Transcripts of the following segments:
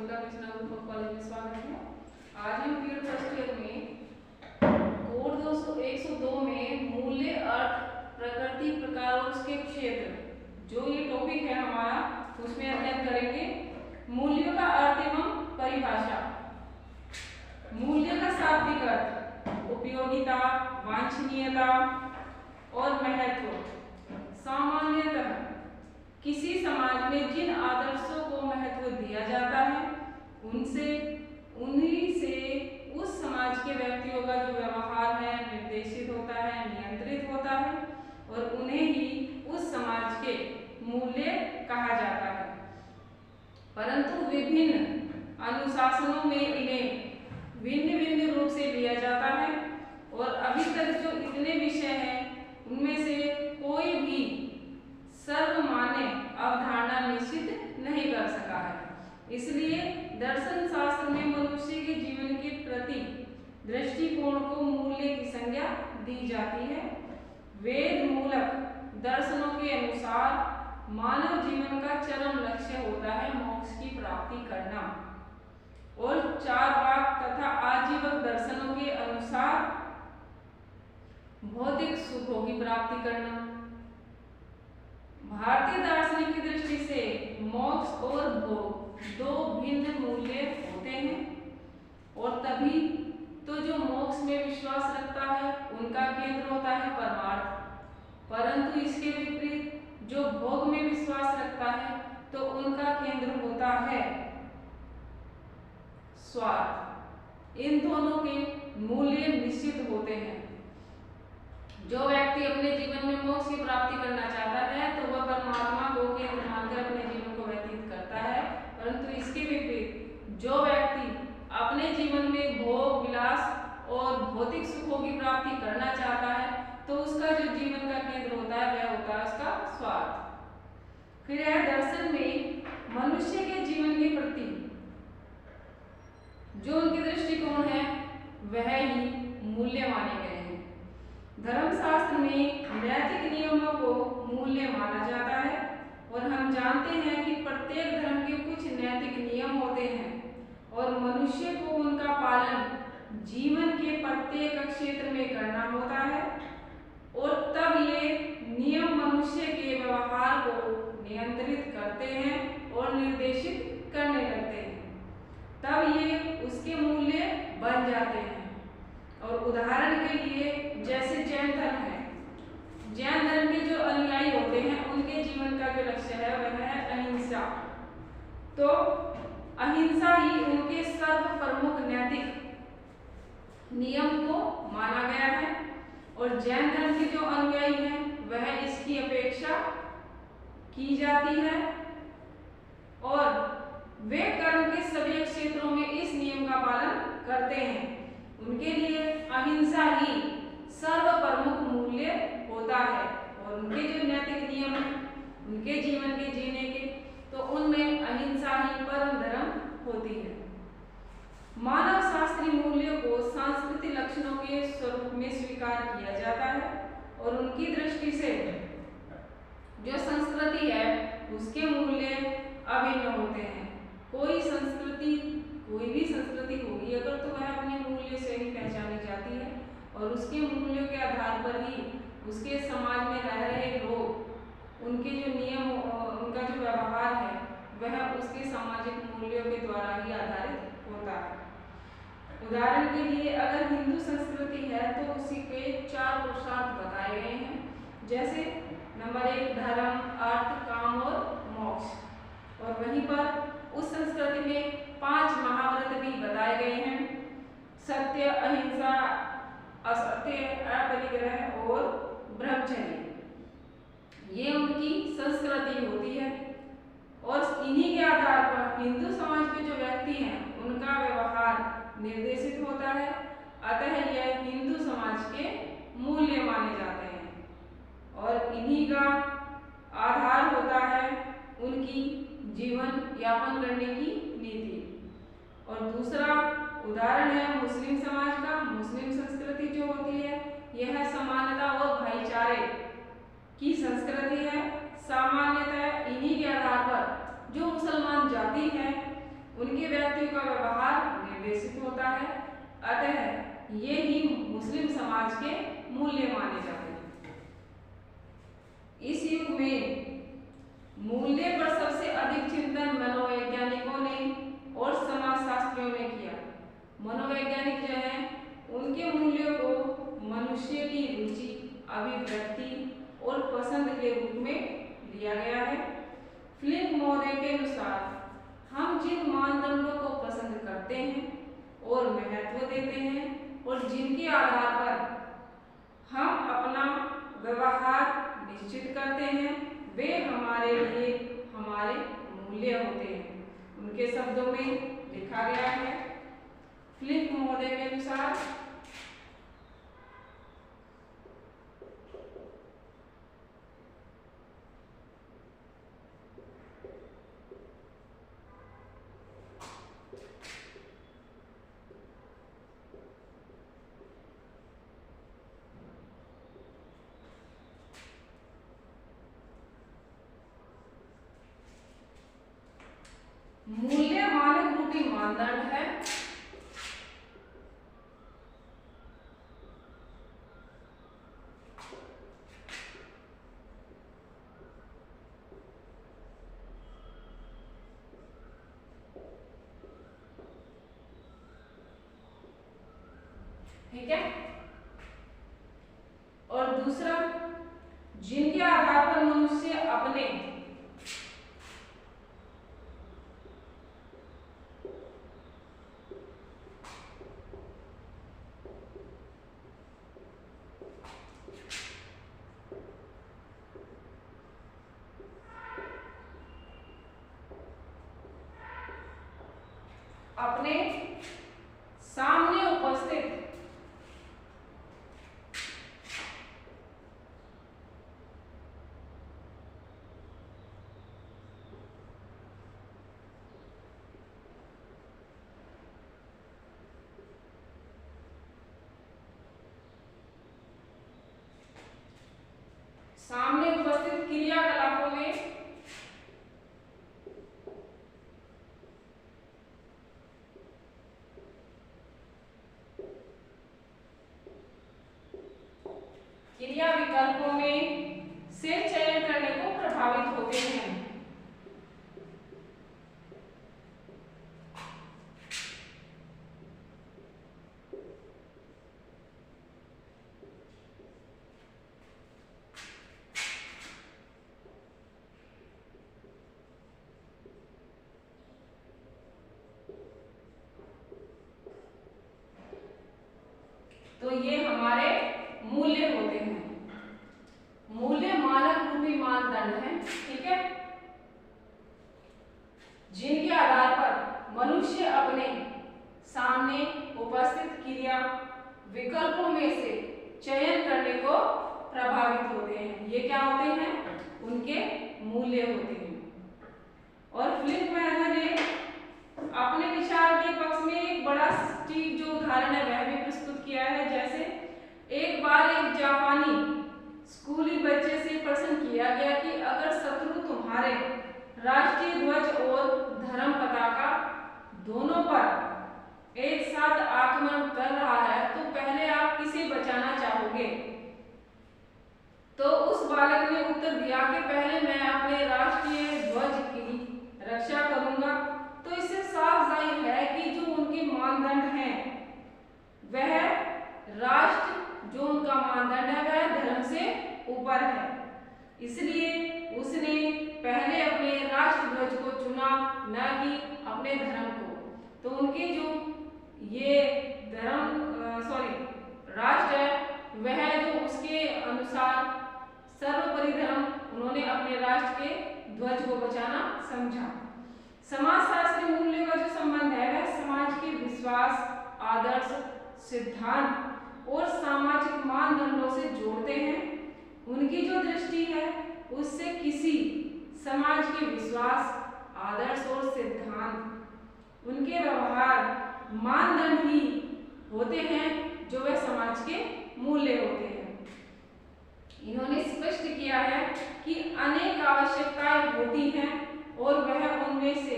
उनका Krishna group of college में स्वागत है। आज हम पीरियड फर्स्ट ईयर में कोड 102 में मूल्य, अर्थ, प्रकृति, प्रकार और उसके क्षेत्र, जो ये टॉपिक है हमारा, उसमें अध्ययन करेंगे मूल्यों का अर्थ एवं परिभाषा। मूल्य का शाब्दिक अर्थ उपयोगिता, वांछनीयता और महत्व। सामान्यतः किसी समाज में जिन आदर्शों को महत्व दिया जाता है उन्हीं से उस समाज के व्यक्तियों का जो व्यवहार है निर्देशित होता है, नियंत्रित होता है और उन्हें ही उस समाज के मूल्य कहा जाता है। परंतु विभिन्न अनुशासनों में इन्हें भिन्न भिन्न रूप से लिया जाता है और अभी तक जो इतने विषय हैं उनमें से कोई भी सर्वमान्य अवधारणा निश्चित नहीं कर सका है। इसलिए दर्शन शास्त्र में मनुष्य के जीवन के प्रति दृष्टिकोण को मूल्य की संज्ञा दी जाती है। वेद मूलक दर्शनों के अनुसार मानव जीवन का चरम लक्ष्य होता है मोक्ष की प्राप्ति करना और चार्वाक तथा आजीवक दर्शनों के अनुसार भौतिक सुखों की प्राप्ति करना। भारतीय दार्शनिक की दृष्टि से मोक्ष और भोग दो भिन्न मूल्य होते हैं और तभी तो जो मोक्ष में विश्वास रखता है उनका केंद्र होता है परमार्थ, परंतु इसके विपरीत जो भोग में विश्वास रखता है तो उनका केंद्र होता है स्वार्थ। इन दोनों के मूल्य निश्चित होते हैं। जो व्यक्ति अपने जीवन में मोक्ष की प्राप्ति करना चाहता है तो वह परमात्मा को केंद्र मानकर अपने जीवन को व्यतीत करता है, परंतु इसके विपरीत जो व्यक्ति अपने जीवन में भोग विलास और भौतिक सुखों की प्राप्ति करना चाहता है तो उसका जो जीवन का केंद्र होता है वह होता है उसका स्वार्थ। फिर यह दर्शन में मनुष्य के जीवन के प्रति जो उनकी दृष्टिकोण है वह ही मूल्य माने गए हैं। धर्मशास्त्र में नैतिक नियमों को मूल्य माना जाता है और हम जानते हैं कि प्रत्येक धर्म के कुछ नैतिक नियम होते हैं और मनुष्य को उनका पालन जीवन के प्रत्येक क्षेत्र में करना होता है और तब ये नियम मनुष्य के व्यवहार को नियंत्रित करते हैं और निर्देशित करने लगते हैं, तब ये उसके मूल्य बन जाते हैं। और उदाहरण के लिए जैसे जैन धर्म है, जैन धर्म के जो अनुयायी होते हैं उनके जीवन का जो लक्ष्य है वह है अहिंसा। तो अहिंसा ही उनके सर्व प्रमुख नैतिक नियम को माना गया है और जैन धर्म के जो अनुयायी हैं वह इसकी अपेक्षा की जाती है और वे कर्म के सभी क्षेत्रों में इस नियम का पालन करते हैं। उनके लिए अहिंसा ही सर्व प्रमुख मूल्य होता है और उनके जो नैतिक नियम हैं उनके जीवन के जीने के तो उनमें अहिंसा ही परम धर्म होती है। मानव शास्त्रीय मूल्यों को सांस्कृतिक लक्षणों के स्वरूप में स्वीकार किया जाता है और उनकी दृष्टि से जो संस्कृति है उसके मूल्य अभिन्न होते हैं। कोई भी संस्कृति होगी अगर तो वह अपने मूल्य से ही पहचानी जाती है और उसके मूल्यों के आधार पर ही उसके समाज में रह रहे लोग उनके जो नियम उनका जो व्यवहार है वह उसके सामाजिक मूल्यों के द्वारा ही आधारित होता है। उदाहरण के लिए अगर हिंदू संस्कृति है तो उसी के 4 पुरुषार्थ बताए गए हैं, जैसे नंबर 1 धर्म, अर्थ, काम और मोक्ष। और वहीं पर उस संस्कृति में 5 महाव्रत भी बताए गए हैं, सत्य, अहिंसा, असत्य, अपरिग्रह और ब्रह्मचर्य। ये उनकी संस्कृति होती है और इन्हीं के आधार पर हिंदू समाज के जो व्यक्ति हैं उनका व्यवहार निर्देशित होता है, अतः यह हिंदू समाज के मूल्य माने जाते हैं और इन्हीं का आधार होता है उनकी जीवन यापन करने की नीति। और दूसरा उदाहरण है मुस्लिम समाज का। मुस्लिम संस्कृति जो होती है यह समानता और भाईचारे की संस्कृति है। सामान्यतः इन्हीं के आधार पर जो मुसलमान जाति है उनके व्यक्तियों का व्यवहार निर्देशित होता है। अतः ये ही मुस्लिम समाज के मूल्य माने जाते हैं। इस युग में मूल्य पर सबसे अधिक चिंतन मनोवैज्ञानिकों ने और समाजशास्त्रियों ने किया। मनोवैज्ञानिक जो है उनके मूल्यों को मनुष्य की रुचि, अभिव्यक्ति और पसंद के रूप में लिया गया है। फ्लिंक महोदय के अनुसार हम जिन मानदंडों को पसंद करते हैं और महत्व देते हैं और जिनके आधार पर हम अपना व्यवहार निश्चित करते हैं, वे हमारे लिए हमारे मूल्य होते हैं। उनके शब्दों में लिखा गया है फ्लिंक महोदय के अनुसार मूल्य मानक रूपी मानदंड है ठीक है। और दूसरा, जिनके आधार पर मनुष्य अपने अपने सामने उपस्थित क्रियाकलापों में क्रिया विकल्पों में से चयन करने को प्रभावित होते हैं। तो ये हमारे मूल्य होते हैं, मूल्य मानक रूपी मानदंड है, ठीक है, जिनके आधार पर मनुष्य अपने सामने उपस्थित क्रिया विकल्पों में से चयन करने को प्रभावित होते हैं। ये क्या होते हैं? उनके मूल्य होते हैं। और फ्लिंक महोदय ने अपने विचार के पक्ष में एक बड़ा चीज जो उदाहरण है वह भी प्रस्तुत किया है। जैसे एक बार एक जापानी स्कूली बच्चे से प्रश्न किया गया कि अगर शत्रु तुम्हारे राष्ट्रीय ध्वज और धर्म पताका दोनों पर एक साथ आक्रमण कर रहा है तो पहले आप किसे बचाना चाहोगे? तो उस बालक ने उत्तर दिया कि पहले मैं अपने राष्ट्रीय ध्वज की रक्षा करूंगा। तो इससे साफ जाहिर है कि जो उनके मानदंड हैं वह राष्ट्र जो उनका मानदंड है वह धर्म से ऊपर है, इसलिए उसने पहले अपने राष्ट्र ध्वज को चुना, न कि अपने धर्म को। तो उनके जो ये राष्ट्र है वह जो उसके अनुसार सर्वोपरि धर्म उन्होंने अपने राष्ट्र के ध्वज को बचाना समझा। समाजशास्त्री मूल्यों का जो संबंध है वह समाज के विश्वास, आदर्श, सिद्धांत और सामाजिक मानदंडों से जोड़ते हैं। उनकी जो दृष्टि है उससे किसी समाज के विश्वास, आदर्श और सिद्धांत उनके व्यवहार मानदंड ही होते हैं जो वे समाज के मूल्य होते हैं। इन्होंने स्पष्ट किया है कि अनेक आवश्यकताएं होती हैं और वह उनमें से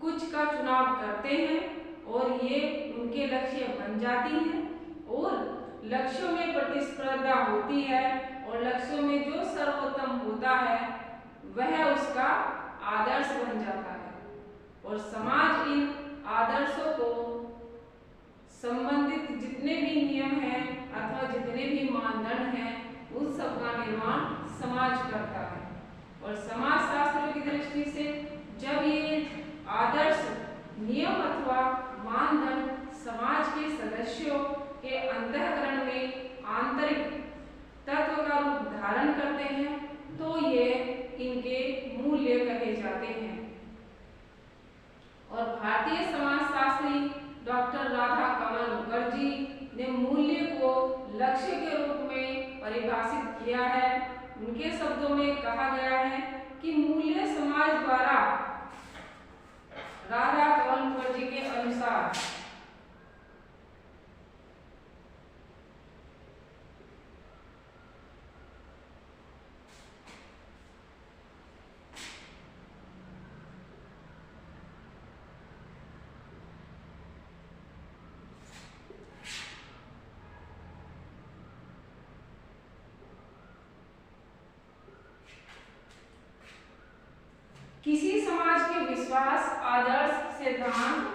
कुछ का चुनाव करते हैं और ये उनके लक्ष्य बन जाती हैं और लक्ष्यों में प्रतिस्पर्धा होती है और लक्ष्यों में जो सर्वोत्तम होता है वह उसका आदर्श बन जाता है और समाज इन आदर्शों को संबंधित जितने भी नियम हैं अथवा जितने भी मानदंड हैं उन सब का निर्माण समाज करता है और समाज शास्त्र की दृष्टि से जब ये आदर्श नियम अथवा मानदंड समाज के सदस्यों के अंतःकरण में आंतरिक तत्व का रूप धारण करते हैं तो ये इनके मूल्य कहे जाते हैं। और भारतीय समाजशास्त्री डॉक्टर राधा कमल मुखर्जी ने मूल्य को लक्ष्य के रूप में परिभाषित किया है। उनके शब्दों में कहा गया है कि मूल्य समाज द्वारा राधा कमल मुखर्जी के अनुसार किसी समाज के विश्वास आदर्श सिद्धांत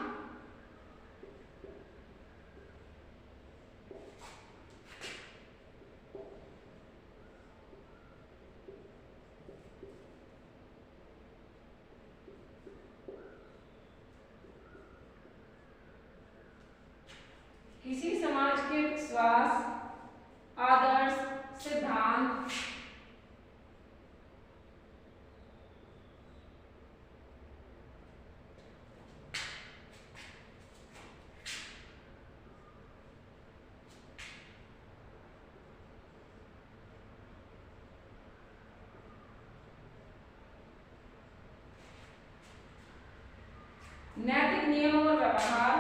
किसी समाज के विश्वास आदर्श सिद्धांत नैतिक नियम और व्यवहार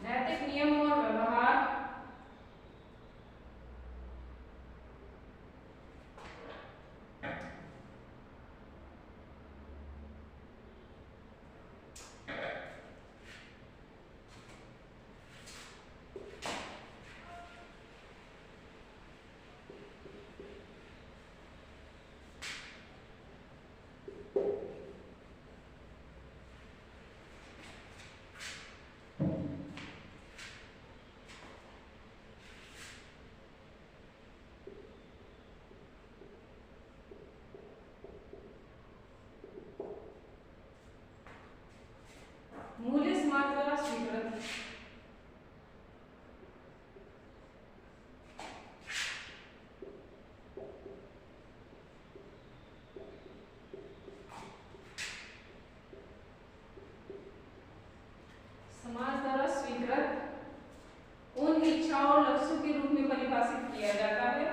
नैतिक नियम और व्यवहार मूल्य समाज द्वारा स्वीकृत समाज द्वारा स्वीकृत उन इच्छाओं और लक्ष्यों के रूप में परिभाषित किया जाता है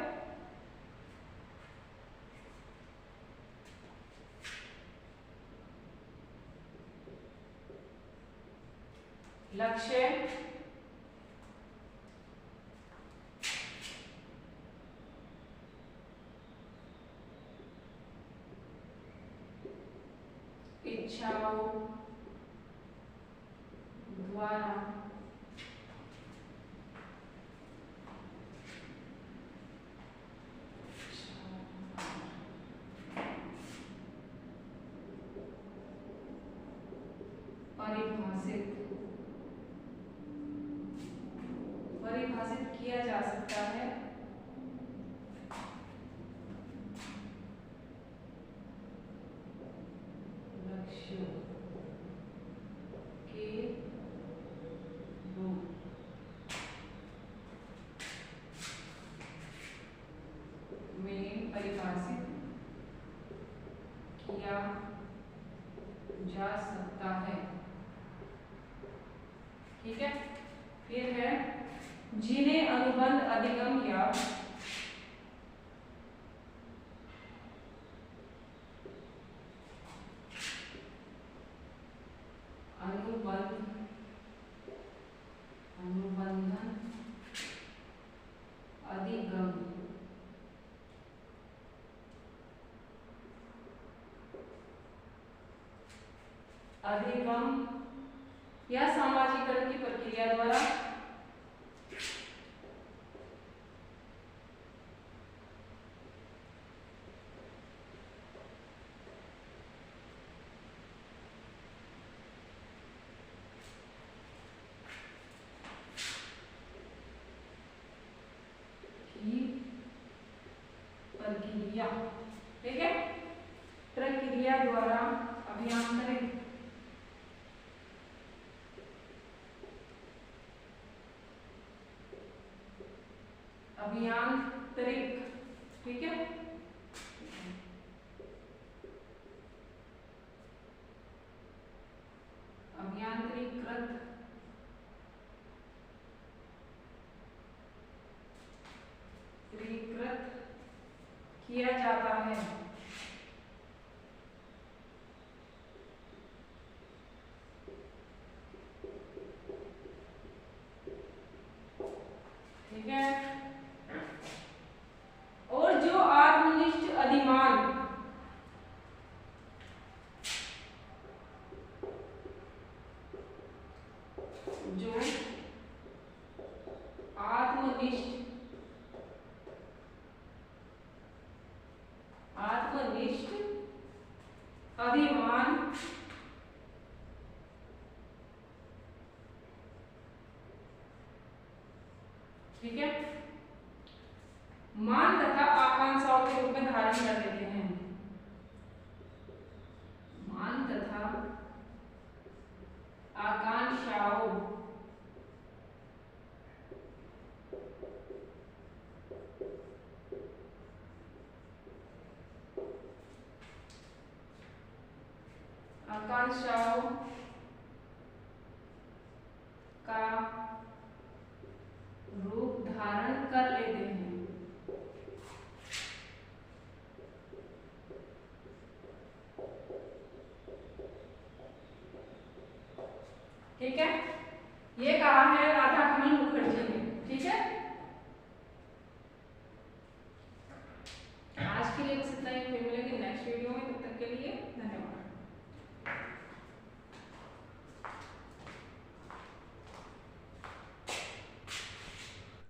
लक्ष्य इच्छाओं द्वारा परिभाषित किया जा सकता है लक्ष्य के रूप में परिभाषित किया जा सकता है। ठीक है, फिर है जिन्हें अनुबंध अधिगम या अधिगम या सामाजिकरण की प्रक्रिया द्वारा प्रक्रिया, ठीक है, प्रक्रिया द्वारा अभियांत्रिक ठीक है, अभियांत्रिकृत किया जाता है। ठीक है, और जो आत्मनिष्ठ अधिमान अधिमान ठीक है, मान तथा आकांक्षाओं के रूप में धारण कर लेते हैं। मान तथा आकांक्षाओं का रूप धारण कर लेते हैं। ठीक है, ये कहा है राधाकमल मुखर्जी ने। ठीक है, आज के लिए बस इतना ही, फिर मिलेंगे नेक्स्ट वीडियो में, तब तक के लिए धन्यवाद।